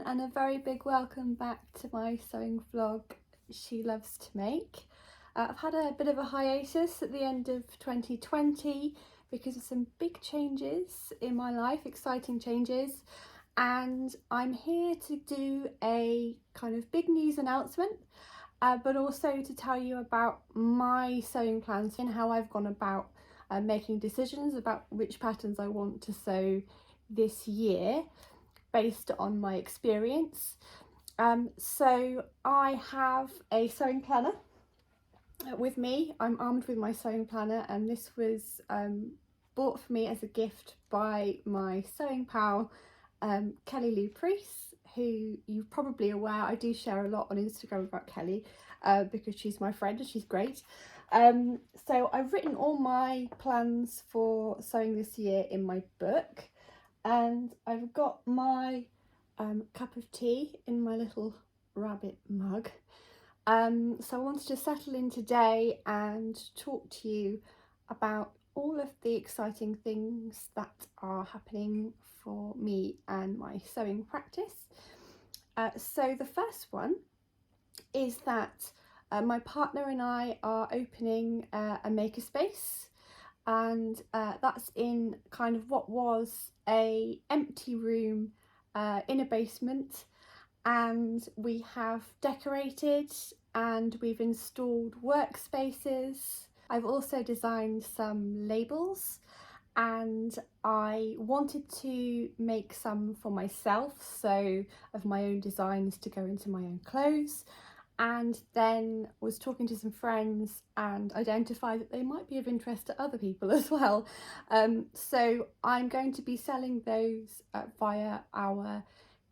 everyone, and a very big welcome back to my sewing vlog She Loves to Make. I've had a bit of a hiatus at the end of 2020 because of some big changes in my life, exciting changes, and I'm here to do a kind of big news announcement, but also to tell you about my sewing plans and how I've gone about making decisions about which patterns I want to sew this year based on my experience. So I have a sewing planner with me. I'm armed with my sewing planner, and this was bought for me as a gift by my sewing pal Kelly Lou Priest, who you're probably aware I do share a lot on Instagram about Kelly because she's my friend and she's great. So I've written all my plans for sewing this year in my book, and I've got my cup of tea in my little rabbit mug. So I wanted to settle in today and talk to you about all of the exciting things that are happening for me and my sewing practice. So the first one is that my partner and I are opening a makerspace, and that's in kind of what was a empty room in a basement, and we have decorated and we've installed workspaces. I've also designed some labels, and I wanted to make some for myself, so of my own designs to go into my own clothes, and then was talking to some friends and identified that they might be of interest to other people as well. So I'm going to be selling those via our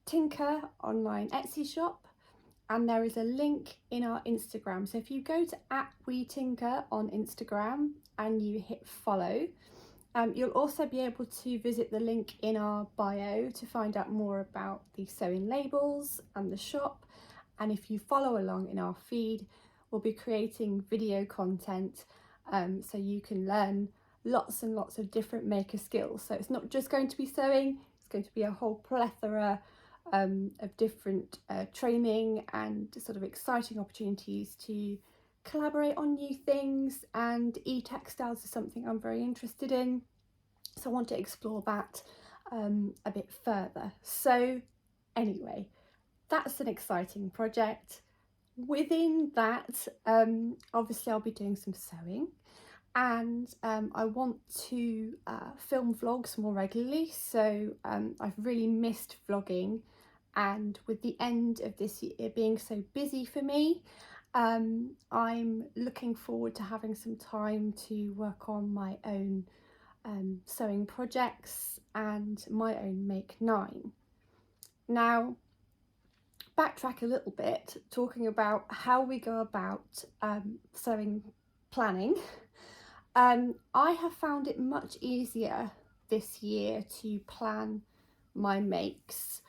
Tinker online Etsy shop, and there is a link in our Instagram. So if you go to @WeTinker on Instagram and you hit follow, you'll also be able to visit the link in our bio to find out more about the sewing labels and the shop. And if you follow along in our feed, we'll be creating video content so you can learn lots and lots of different maker skills. So it's not just going to be sewing, it's going to be a whole plethora of different training and sort of exciting opportunities to collaborate on new things, and e-textiles is something I'm very interested in, so I want to explore that a bit further. So anyway, that's an exciting project. Within that, obviously I'll be doing some sewing, and I want to film vlogs more regularly. So I've really missed vlogging, and with the end of this year being so busy for me, I'm looking forward to having some time to work on my own sewing projects and my own Make 9. Now, backtrack a little bit, talking about how we go about sewing planning. I have found it much easier this year to plan my makes.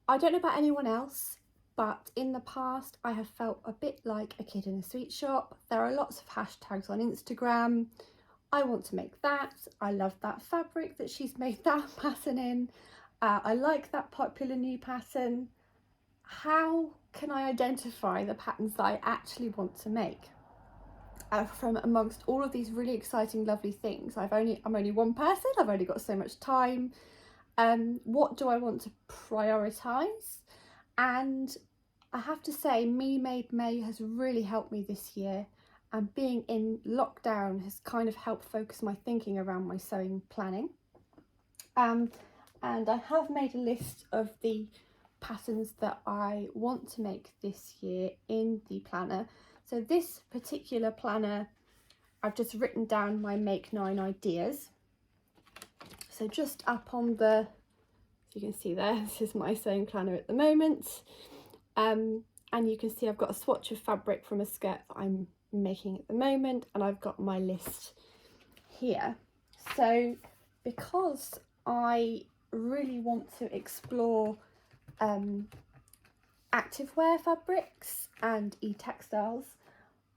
I don't know about anyone else, but in the past I have felt a bit like a kid in a sweet shop. There are lots of hashtags on Instagram. I want to make that. I love that fabric that she's made that pattern in. I like that popular new pattern. How can I identify the patterns that I actually want to make from amongst all of these really exciting, lovely things? I'm only one person, I've only got so much time. What do I want to prioritize? And I have to say, Me Made May has really helped me this year, and being in lockdown has kind of helped focus my thinking around my sewing planning. And I have made a list of the patterns that I want to make this year in the planner. So this particular planner, I've just written down my Make 9 ideas. So just up on the, as you can see there, this is my sewing planner at the moment. And you can see I've got a swatch of fabric from a skirt that I'm making at the moment, and I've got my list here. So because I really want to explore activewear fabrics and e-textiles,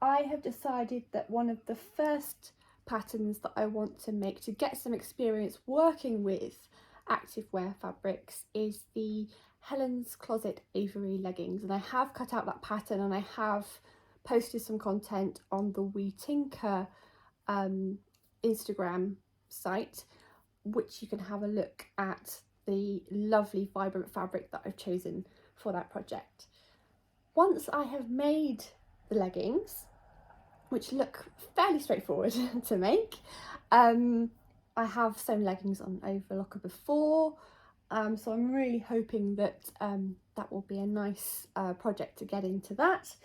I have decided that one of the first patterns that I want to make to get some experience working with activewear fabrics is the Helen's Closet Avery leggings, and I have cut out that pattern and I have posted some content on the We Tinker Instagram site, which you can have a look at the lovely vibrant fabric that I've chosen for that project. Once I have made the leggings, which look fairly straightforward to make, I have sewn leggings on overlocker before, so I'm really hoping that that will be a nice project to get into that.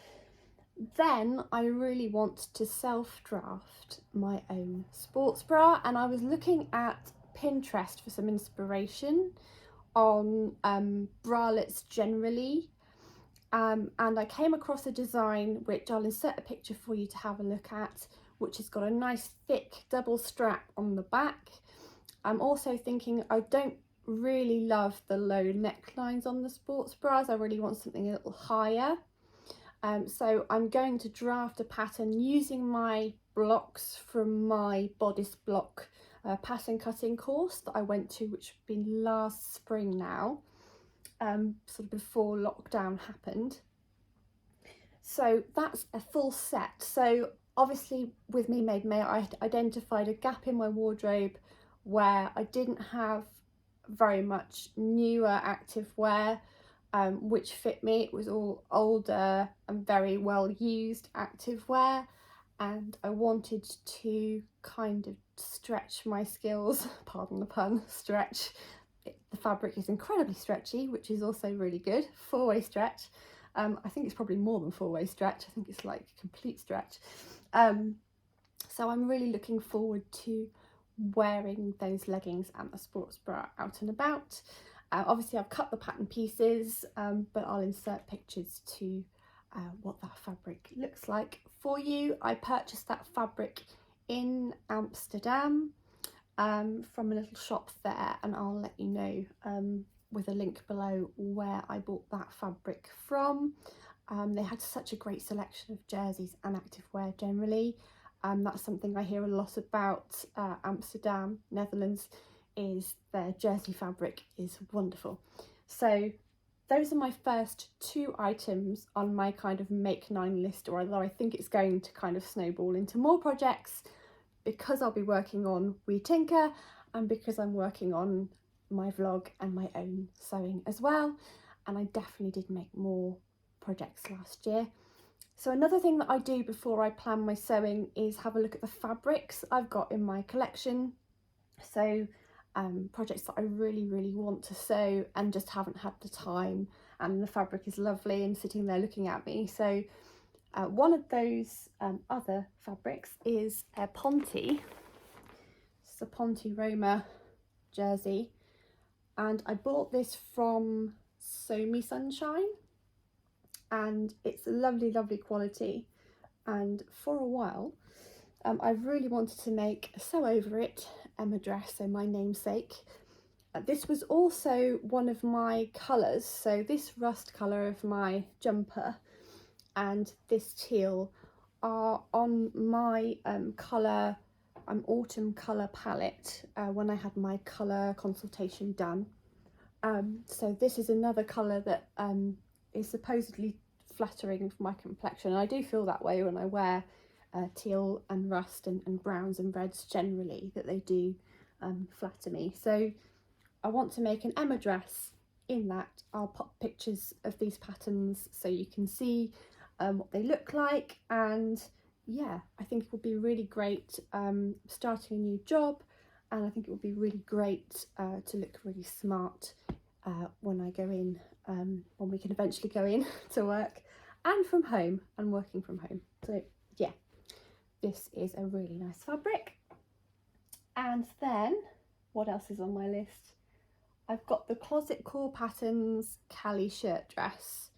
Then I really want to self-draft my own sports bra, and I was looking at Pinterest for some inspiration on bralettes generally, and I came across a design which I'll insert a picture for you to have a look at, which has got a nice thick double strap on the back. I'm also thinking I don't really love the low necklines on the sports bras. I really want something a little higher. So I'm going to draft a pattern using my blocks from my bodice block pattern cutting course that I went to, which had been last spring now, sort of before lockdown happened. So that's a full set. So obviously with Me Made May, I identified a gap in my wardrobe where I didn't have very much newer active wear which fit me. It was all older and very well used active wear, and I wanted to kind of stretch my skills, pardon the pun, stretch. The fabric is incredibly stretchy, which is also really good. 4-way stretch. I think it's probably more than 4-way stretch. I think it's like complete stretch. So I'm really looking forward to wearing those leggings and the sports bra out and about. Obviously I've cut the pattern pieces, but I'll insert pictures to what that fabric looks like for you. I purchased that fabric in Amsterdam from a little shop there, and I'll let you know with a link below where I bought that fabric from. They had such a great selection of jerseys and activewear generally. That's something I hear a lot about Amsterdam, Netherlands, is their jersey fabric is wonderful. So those are my first 2 items on my kind of make 9 list, or although I think it's going to kind of snowball into more projects because I'll be working on We Tinker and because I'm working on my vlog and my own sewing as well. And I definitely did make more projects last year. So another thing that I do before I plan my sewing is have a look at the fabrics I've got in my collection. So projects that I really want to sew and just haven't had the time, and the fabric is lovely and sitting there looking at me. So one of those other fabrics is a Ponte. It's a Ponte Roma jersey, and I bought this from Sew Me Sunshine, and it's a lovely quality. And for a while I've really wanted to make a Sew Over It Emma dress, so my namesake. This was also one of my colours, so this rust colour of my jumper and this teal are on my autumn colour palette when I had my colour consultation done. So this is another colour that is supposedly flattering for my complexion, and I do feel that way when I wear teal and rust and browns and reds generally, that they do flatter me. So I want to make an Emma dress in that. I'll pop pictures of these patterns so you can see what they look like, and yeah, I think it would be really great starting a new job, and I think it would be really great to look really smart when I go in, when we can eventually go in to work and from home and working from home. So yeah, this is a really nice fabric. And then what else is on my list? I've got the Closet Core Patterns Cali shirt dress.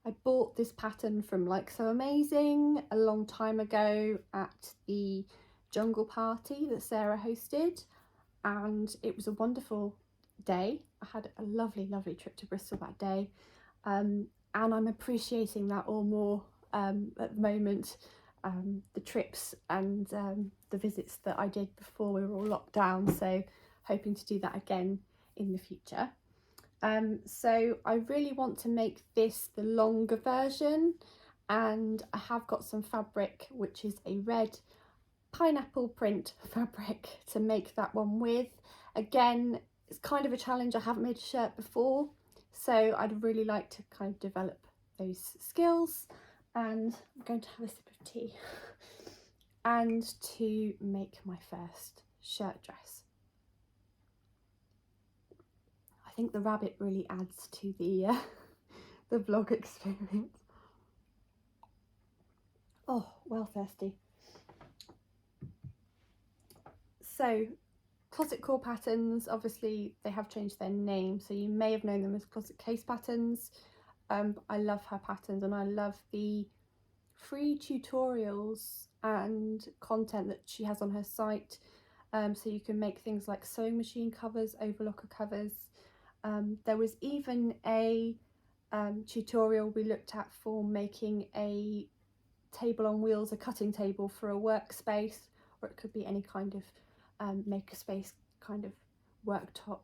I bought this pattern from Like So Amazing a long time ago at the jungle party that Sarah hosted, and it was a wonderful day. I had a lovely trip to Bristol that day, and I'm appreciating that all more at the moment. The trips and the visits that I did before we were all locked down, so hoping to do that again in the future. So I really want to make this the longer version, and I have got some fabric which is a red pineapple print fabric to make that one with. Again, it's kind of a challenge. I haven't made a shirt before, so I'd really like to kind of develop those skills. And I'm going to have a sip of tea and to make my first shirt dress. I think the rabbit really adds to the the vlog experience. Oh, well thirsty. So Closet Core Patterns, obviously they have changed their name, so you may have known them as Closet Case Patterns. I love her patterns, and I love the free tutorials and content that she has on her site. So you can make things like sewing machine covers, overlocker covers. There was even a tutorial we looked at for making a table on wheels, a cutting table for a workspace, or it could be any kind of makerspace kind of worktop.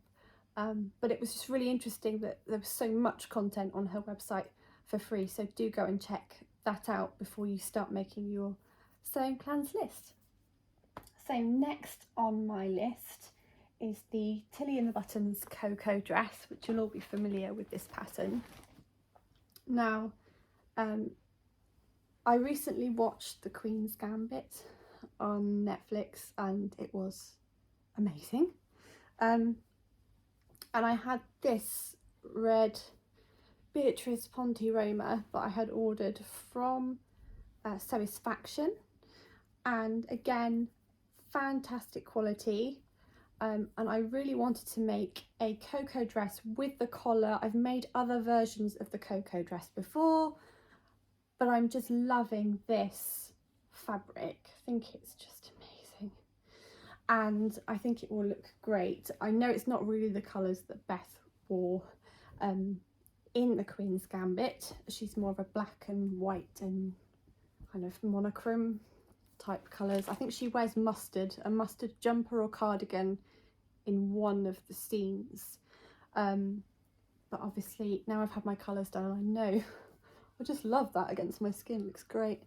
But it was just really interesting that there was so much content on her website for free, so do go and check that out before you start making your sewing plans list. So next on my list is the Tilly and the Buttons Coco dress, which you'll all be familiar with this pattern. Now, I recently watched The Queen's Gambit on Netflix, and it was amazing. And I had this red Beatrice Ponte Roma that I had ordered from Satisfaction, and again, fantastic quality. And I really wanted to make a Coco dress with the collar. I've made other versions of the Coco dress before, but I'm just loving this fabric. I think it's just amazing, and I think it will look great. I know it's not really the colours that Beth wore in the Queen's Gambit. She's more of a black and white and kind of monochrome type colours. I think she wears mustard, a mustard jumper or cardigan in one of the scenes. But obviously now I've had my colours done, I know I just love that against my skin, it looks great.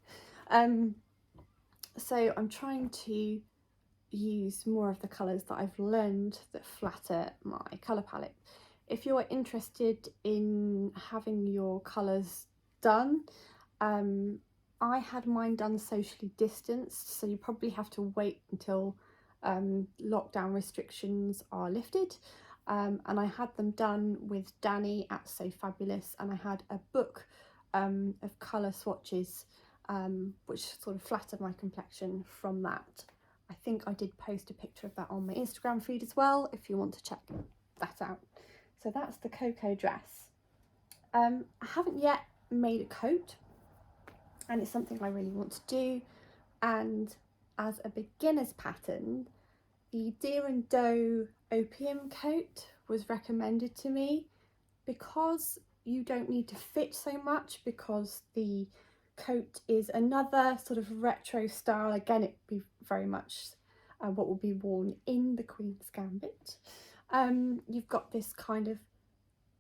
So I'm trying to use more of the colours that I've learned that flatter my colour palette. If you're interested in having your colours done, I had mine done socially distanced, so you probably have to wait until lockdown restrictions are lifted. And I had them done with Danny at So Fabulous, and I had a book of colour swatches which sort of flattered my complexion from that. I think I did post a picture of that on my Instagram feed as well, if you want to check that out. So that's the Coco dress. I haven't yet made a coat, and it's something I really want to do. And as a beginner's pattern, the Deer and Doe Opium coat was recommended to me because you don't need to fit so much, because the coat is another sort of retro style. Again, it'd be very much what will be worn in the Queen's Gambit. You've got this kind of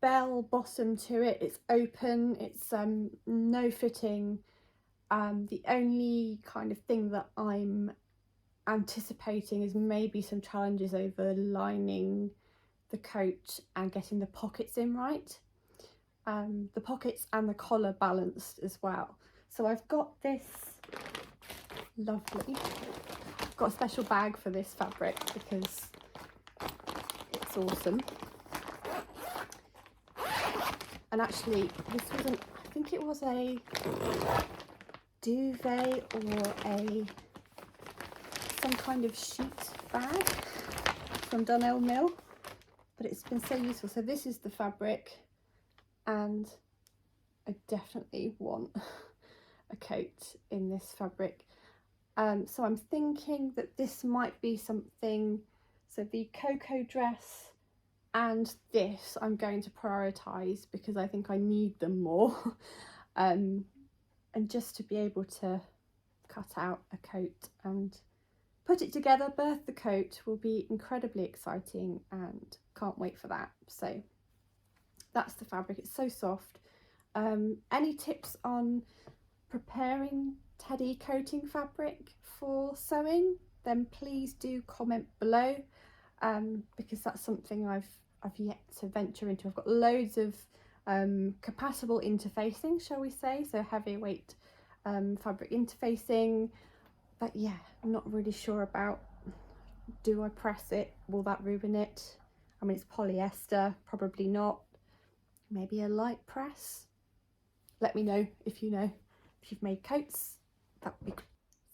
bell bottom to it. It's open, it's no fitting. The only kind of thing that I'm anticipating is maybe some challenges over lining the coat and getting the pockets in right. The pockets and the collar balanced as well. So I've got this lovely, I've got a special bag for this fabric because it's awesome. And actually this wasn't, I think it was a duvet or some kind of sheet bag from Dunelm Mill, but it's been so useful. So this is the fabric, and I definitely want a coat in this fabric. So I'm thinking that this might be something, so the Coco dress and this I'm going to prioritise because I think I need them more. And just to be able to cut out a coat and put it together, birth the coat, will be incredibly exciting, and can't wait for that. So that's the fabric. It's so soft. Any tips on preparing teddy coating fabric for sewing, then please do comment below, because that's something I've yet to venture into. I've got loads of compatible interfacing, shall we say, so heavier weight fabric interfacing, but yeah, I'm not really sure about, do I press it, will that ruin it? I mean, it's polyester, probably not. Maybe a light press. Let me know if you know, if you've made coats, that would be great.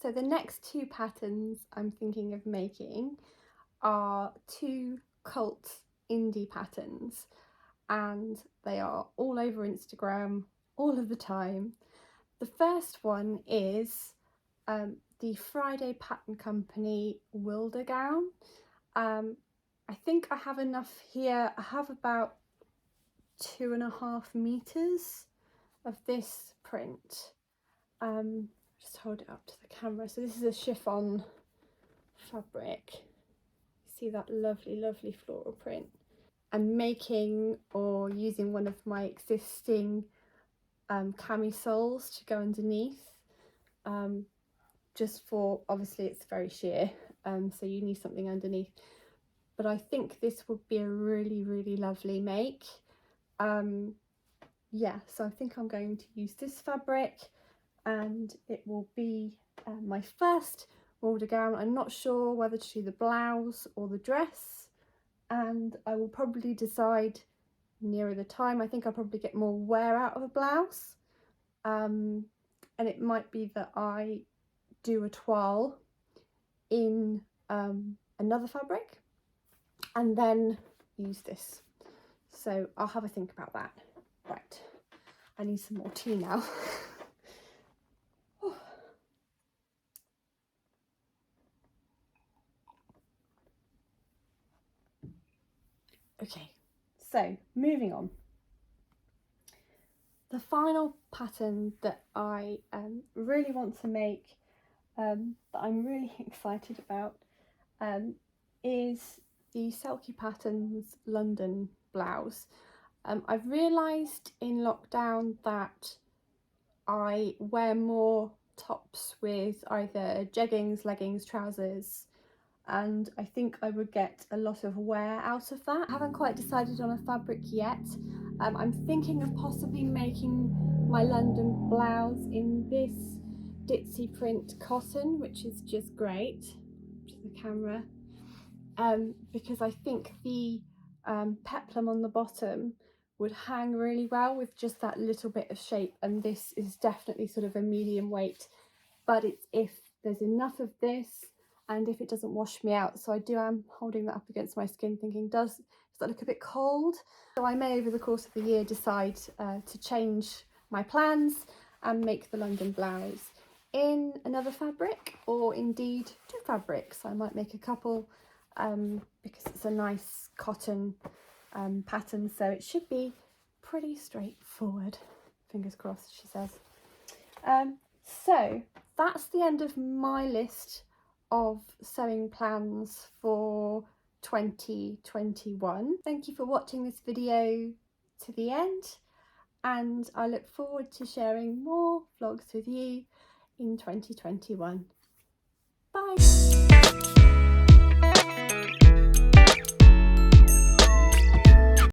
So the next two patterns I'm thinking of making are two cult indie patterns, and they are all over Instagram all of the time. The first one is the Friday Pattern Company Wilder gown. I think I have enough here. I have about 2.5 meters of this print. Just hold it up to the camera. So this is a chiffon fabric. See that lovely floral print. I'm making or using one of my existing camisoles to go underneath, just for, obviously it's very sheer, so you need something underneath, but I think this would be a really lovely make. Yeah, so I think I'm going to use this fabric, and it will be my first Wilder gown. I'm not sure whether to do the blouse or the dress, and I will probably decide nearer the time. I think I'll probably get more wear out of a blouse, and it might be that I do a toile in another fabric and then use this. So I'll have a think about that. Right, I need some more tea now. Okay, so moving on. The final pattern that I really want to make, that I'm really excited about, is the Selkie Patterns London blouse. I've realised in lockdown that I wear more tops with either jeggings, leggings, trousers, and I think I would get a lot of wear out of that. I haven't quite decided on a fabric yet. I'm thinking of possibly making my London blouse in this ditzy print cotton, which is just great to the camera, because I think the peplum on the bottom would hang really well with just that little bit of shape, and this is definitely sort of a medium weight, but it's if there's enough of this and if it doesn't wash me out. So I'm holding that up against my skin thinking, does that look a bit cold? So I may over the course of the year decide to change my plans and make the London blouse in another fabric, or indeed two fabrics. I might make a couple, because it's a nice cotton pattern, so it should be pretty straightforward. Fingers crossed, she says. So that's the end of my list of sewing plans for 2021. Thank you for watching this video to the end, and I look forward to sharing more vlogs with you in 2021. Bye!